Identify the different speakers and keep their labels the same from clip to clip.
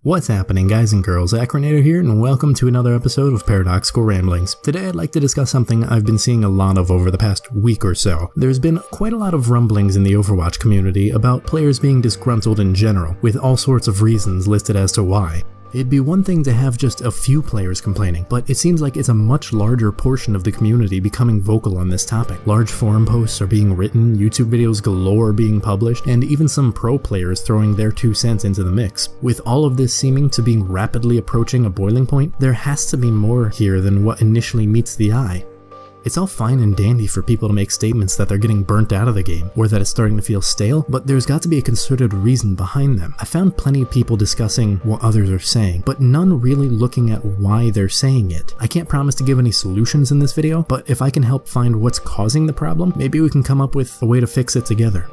Speaker 1: What's happening, guys and girls? Acrinator here, and welcome to another episode of Paradoxical Ramblings. Today I'd like to discuss something I've been seeing a lot of over the past week or so. There's been quite a lot of rumblings in the Overwatch community about players being disgruntled in general, with all sorts of reasons listed as to why. It'd be one thing to have just a few players complaining, but it seems like it's a much larger portion of the community becoming vocal on this topic. Large forum posts are being written, YouTube videos galore are being published, and even some pro players throwing their 2 cents into the mix. With all of this seeming to be rapidly approaching a boiling point, there has to be more here than what initially meets the eye. It's all fine and dandy for people to make statements that they're getting burnt out of the game, or that it's starting to feel stale, but there's got to be a concerted reason behind them. I found plenty of people discussing what others are saying, but none really looking at why they're saying it. I can't promise to give any solutions in this video, but if I can help find what's causing the problem, maybe we can come up with a way to fix it together.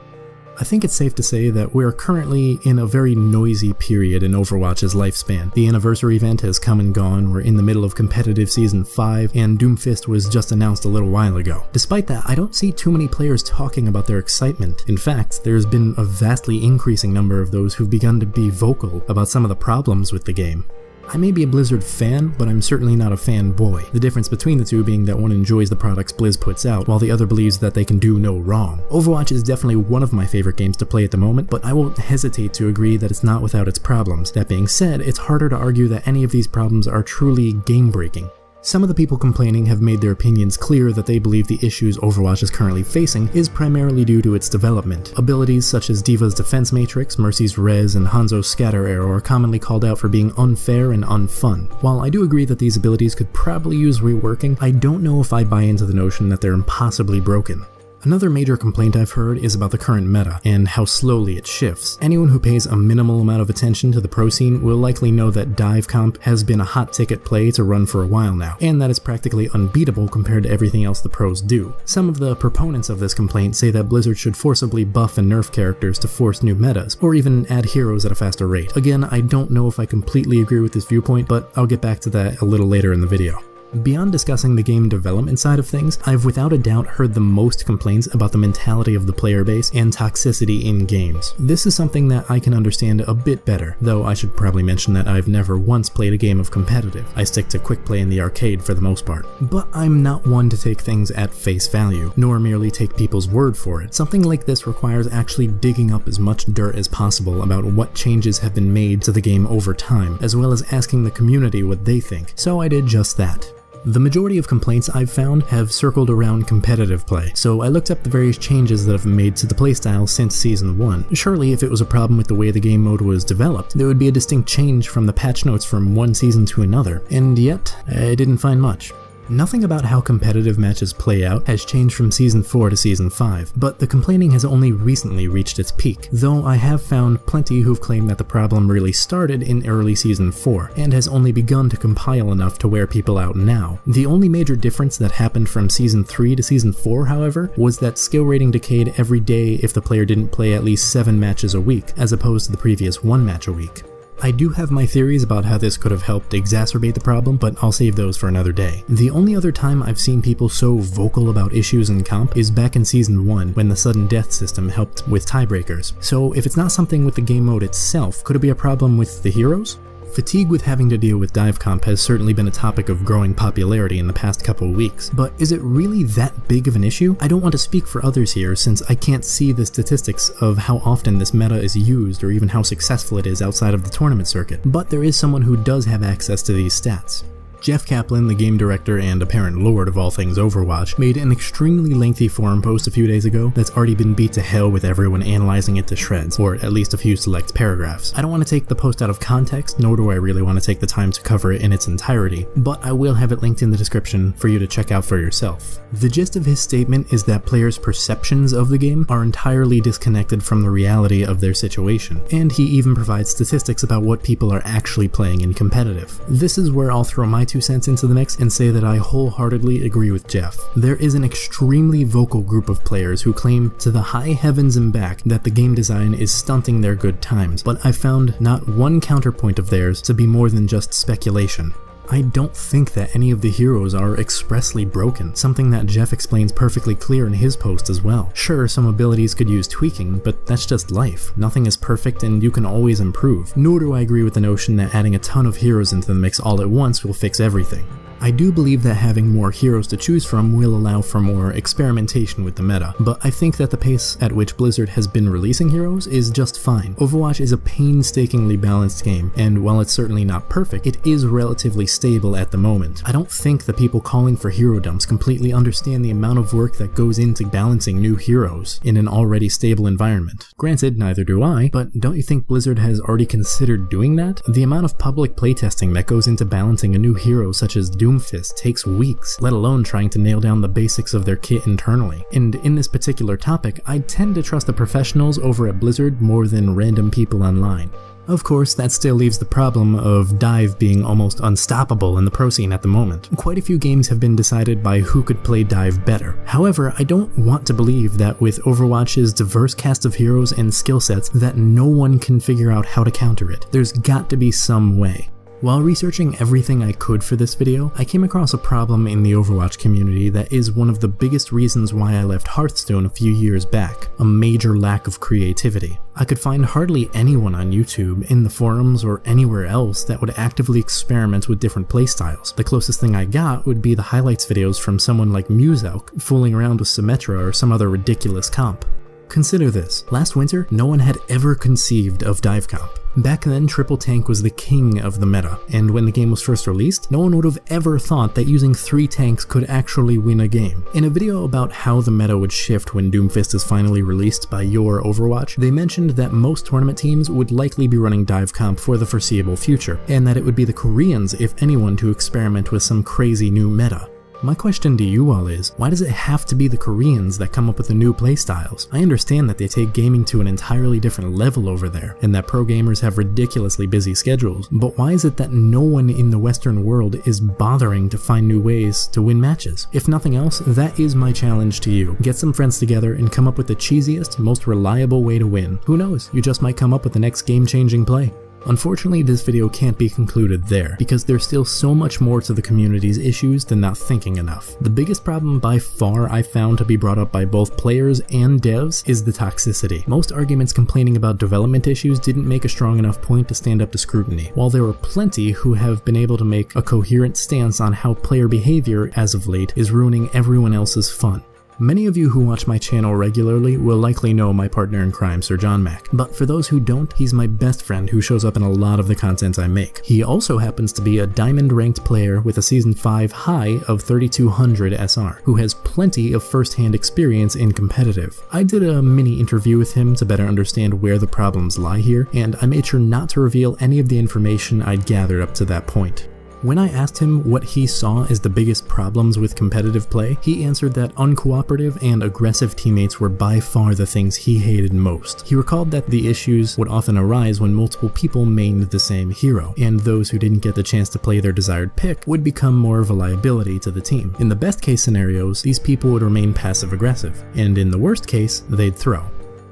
Speaker 1: I think it's safe to say that we're currently in a very noisy period in Overwatch's lifespan. The anniversary event has come and gone, we're in the middle of competitive Season 5, and Doomfist was just announced a little while ago. Despite that, I don't see too many players talking about their excitement. In fact, there's been a vastly increasing number of those who've begun to be vocal about some of the problems with the game. I may be a Blizzard fan, but I'm certainly not a fanboy. The difference between the two being that one enjoys the products Blizz puts out, while the other believes that they can do no wrong. Overwatch is definitely one of my favorite games to play at the moment, but I won't hesitate to agree that it's not without its problems. That being said, it's harder to argue that any of these problems are truly game-breaking. Some of the people complaining have made their opinions clear that they believe the issues Overwatch is currently facing is primarily due to its development. Abilities such as D.Va's Defense Matrix, Mercy's Res, and Hanzo's Scatter Arrow are commonly called out for being unfair and unfun. While I do agree that these abilities could probably use reworking, I don't know if I buy into the notion that they're impossibly broken. Another major complaint I've heard is about the current meta, and how slowly it shifts. Anyone who pays a minimal amount of attention to the pro scene will likely know that dive comp has been a hot ticket play to run for a while now, and that it's practically unbeatable compared to everything else the pros do. Some of the proponents of this complaint say that Blizzard should forcibly buff and nerf characters to force new metas, or even add heroes at a faster rate. Again, I don't know if I completely agree with this viewpoint, but I'll get back to that a little later in the video. Beyond discussing the game development side of things, I've without a doubt heard the most complaints about the mentality of the player base and toxicity in games. This is something that I can understand a bit better, though I should probably mention that I've never once played a game of competitive. I stick to quick play in the arcade for the most part. But I'm not one to take things at face value, nor merely take people's word for it. Something like this requires actually digging up as much dirt as possible about what changes have been made to the game over time, as well as asking the community what they think. So I did just that. The majority of complaints I've found have circled around competitive play, so I looked up the various changes that have been made to the playstyle since Season 1. Surely if it was a problem with the way the game mode was developed, there would be a distinct change from the patch notes from one season to another, and yet, I didn't find much. Nothing about how competitive matches play out has changed from Season 4 to Season 5, but the complaining has only recently reached its peak, though I have found plenty who've claimed that the problem really started in early Season 4, and has only begun to compile enough to wear people out now. The only major difference that happened from Season 3 to Season 4, however, was that skill rating decayed every day if the player didn't play at least 7 matches a week, as opposed to the previous 1 match a week. I do have my theories about how this could have helped exacerbate the problem, but I'll save those for another day. The only other time I've seen people so vocal about issues in comp is back in Season 1, when the sudden death system helped with tiebreakers. So if it's not something with the game mode itself, could it be a problem with the heroes? Fatigue with having to deal with dive comp has certainly been a topic of growing popularity in the past couple of weeks, but is it really that big of an issue? I don't want to speak for others here since I can't see the statistics of how often this meta is used or even how successful it is outside of the tournament circuit, but there is someone who does have access to these stats. Jeff Kaplan, the game director and apparent lord of all things Overwatch, made an extremely lengthy forum post a few days ago that's already been beat to hell with everyone analyzing it to shreds, or at least a few select paragraphs. I don't want to take the post out of context, nor do I really want to take the time to cover it in its entirety, but I will have it linked in the description for you to check out for yourself. The gist of his statement is that players' perceptions of the game are entirely disconnected from the reality of their situation, and he even provides statistics about what people are actually playing in competitive. This is where I'll throw my 2 cents into the mix and say that I wholeheartedly agree with Jeff. There is an extremely vocal group of players who claim to the high heavens and back that the game design is stunting their good times, but I found not one counterpoint of theirs to be more than just speculation. I don't think that any of the heroes are expressly broken, something that Jeff explains perfectly clear in his post as well. Sure, some abilities could use tweaking, but that's just life. Nothing is perfect and you can always improve. Nor do I agree with the notion that adding a ton of heroes into the mix all at once will fix everything. I do believe that having more heroes to choose from will allow for more experimentation with the meta, but I think that the pace at which Blizzard has been releasing heroes is just fine. Overwatch is a painstakingly balanced game, and while it's certainly not perfect, it is relatively stable at the moment. I don't think the people calling for hero dumps completely understand the amount of work that goes into balancing new heroes in an already stable environment. Granted, neither do I, but don't you think Blizzard has already considered doing that? The amount of public playtesting that goes into balancing a new hero such as Doomfist takes weeks, let alone trying to nail down the basics of their kit internally. And in this particular topic, I tend to trust the professionals over at Blizzard more than random people online. Of course, that still leaves the problem of dive being almost unstoppable in the pro scene at the moment. Quite a few games have been decided by who could play dive better. However, I don't want to believe that with Overwatch's diverse cast of heroes and skill sets that no one can figure out how to counter it. There's got to be some way. While researching everything I could for this video, I came across a problem in the Overwatch community that is one of the biggest reasons why I left Hearthstone a few years back: a major lack of creativity. I could find hardly anyone on YouTube, in the forums, or anywhere else that would actively experiment with different playstyles. The closest thing I got would be the highlights videos from someone like Muselk fooling around with Symmetra or some other ridiculous comp. Consider this: last winter, no one had ever conceived of dive comp. Back then, triple tank was the king of the meta, and when the game was first released, no one would have ever thought that using 3 tanks could actually win a game. In a video about how the meta would shift when Doomfist is finally released by Your Overwatch, they mentioned that most tournament teams would likely be running dive comp for the foreseeable future, and that it would be the Koreans, if anyone, to experiment with some crazy new meta. My question to you all is, why does it have to be the Koreans that come up with the new playstyles? I understand that they take gaming to an entirely different level over there, and that pro gamers have ridiculously busy schedules, but why is it that no one in the Western world is bothering to find new ways to win matches? If nothing else, that is my challenge to you. Get some friends together and come up with the cheesiest, most reliable way to win. Who knows, you just might come up with the next game-changing play. Unfortunately, this video can't be concluded there, because there's still so much more to the community's issues than not thinking enough. The biggest problem by far I found to be brought up by both players and devs is the toxicity. Most arguments complaining about development issues didn't make a strong enough point to stand up to scrutiny, while there were plenty who have been able to make a coherent stance on how player behavior as of late is ruining everyone else's fun. Many of you who watch my channel regularly will likely know my partner in crime, Sir John Mac, but for those who don't, he's my best friend who shows up in a lot of the content I make. He also happens to be a diamond ranked player with a Season 5 high of 3200 SR, who has plenty of first-hand experience in competitive. I did a mini interview with him to better understand where the problems lie here, and I made sure not to reveal any of the information I'd gathered up to that point. When I asked him what he saw as the biggest problems with competitive play, he answered that uncooperative and aggressive teammates were by far the things he hated most. He recalled that the issues would often arise when multiple people mained the same hero, and those who didn't get the chance to play their desired pick would become more of a liability to the team. In the best case scenarios, these people would remain passive aggressive, and in the worst case, they'd throw.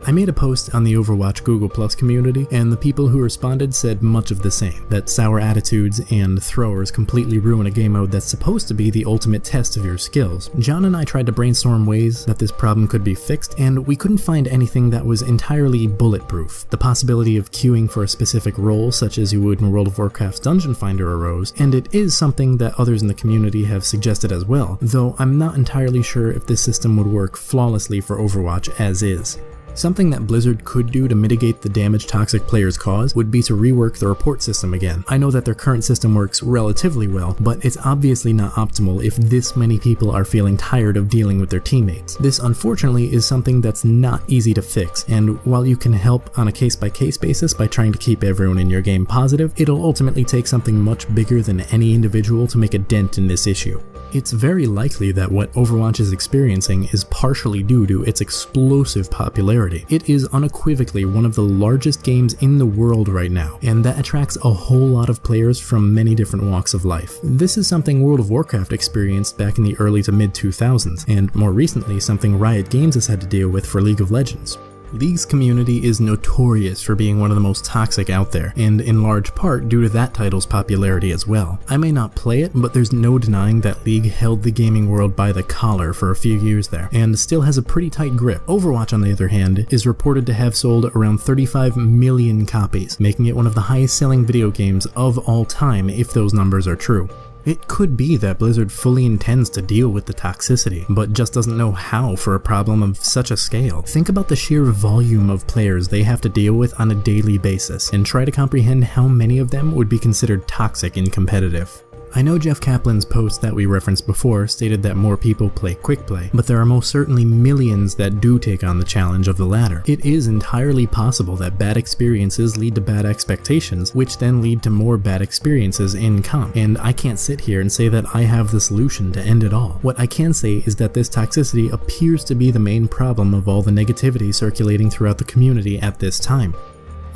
Speaker 1: I made a post on the Overwatch Google Plus community, and the people who responded said much of the same, that sour attitudes and throwers completely ruin a game mode that's supposed to be the ultimate test of your skills. John and I tried to brainstorm ways that this problem could be fixed, and we couldn't find anything that was entirely bulletproof. The possibility of queuing for a specific role, such as you would in World of Warcraft's Dungeon Finder, arose, and it is something that others in the community have suggested as well, though I'm not entirely sure if this system would work flawlessly for Overwatch as is. Something that Blizzard could do to mitigate the damage toxic players cause would be to rework the report system again. I know that their current system works relatively well, but it's obviously not optimal if this many people are feeling tired of dealing with their teammates. This unfortunately is something that's not easy to fix, and while you can help on a case-by-case basis by trying to keep everyone in your game positive, it'll ultimately take something much bigger than any individual to make a dent in this issue. It's very likely that what Overwatch is experiencing is partially due to its explosive popularity. It is unequivocally one of the largest games in the world right now, and that attracts a whole lot of players from many different walks of life. This is something World of Warcraft experienced back in the early to mid 2000s, and more recently something Riot Games has had to deal with for League of Legends. League's community is notorious for being one of the most toxic out there, and in large part due to that title's popularity as well. I may not play it, but there's no denying that League held the gaming world by the collar for a few years there, and still has a pretty tight grip. Overwatch, on the other hand, is reported to have sold around 35 million copies, making it one of the highest selling video games of all time if those numbers are true. It could be that Blizzard fully intends to deal with the toxicity, but just doesn't know how for a problem of such a scale. Think about the sheer volume of players they have to deal with on a daily basis, and try to comprehend how many of them would be considered toxic and competitive. I know Jeff Kaplan's post that we referenced before stated that more people play quick play, but there are most certainly millions that do take on the challenge of the latter. It is entirely possible that bad experiences lead to bad expectations, which then lead to more bad experiences in comp, and I can't sit here and say that I have the solution to end it all. What I can say is that this toxicity appears to be the main problem of all the negativity circulating throughout the community at this time.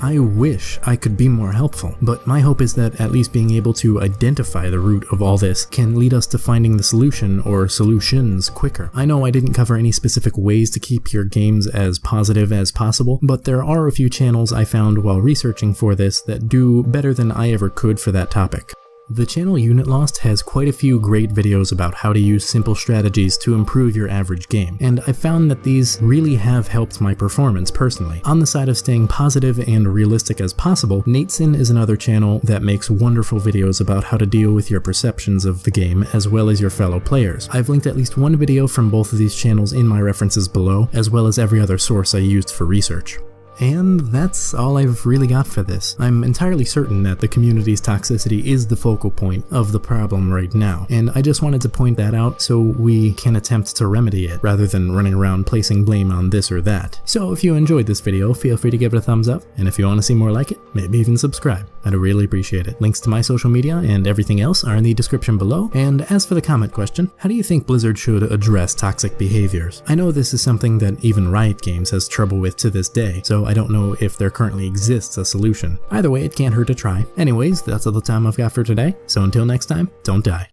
Speaker 1: I wish I could be more helpful, but my hope is that at least being able to identify the root of all this can lead us to finding the solution or solutions quicker. I know I didn't cover any specific ways to keep your games as positive as possible, but there are a few channels I found while researching for this that do better than I ever could for that topic. The channel Unit Lost has quite a few great videos about how to use simple strategies to improve your average game, and I found that these really have helped my performance personally. On the side of staying positive and realistic as possible, Nateson is another channel that makes wonderful videos about how to deal with your perceptions of the game as well as your fellow players. I've linked at least one video from both of these channels in my references below, as well as every other source I used for research. And that's all I've really got for this. I'm entirely certain that the community's toxicity is the focal point of the problem right now, and I just wanted to point that out so we can attempt to remedy it rather than running around placing blame on this or that. So if you enjoyed this video, feel free to give it a thumbs up, and if you want to see more like it, maybe even subscribe. I'd really appreciate it. Links to my social media and everything else are in the description below, and as for the comment question, how do you think Blizzard should address toxic behaviors? I know this is something that even Riot Games has trouble with to this day, so I don't know if there currently exists a solution. Either way, it can't hurt to try. Anyways, that's all the time I've got for today, so until next time, don't die.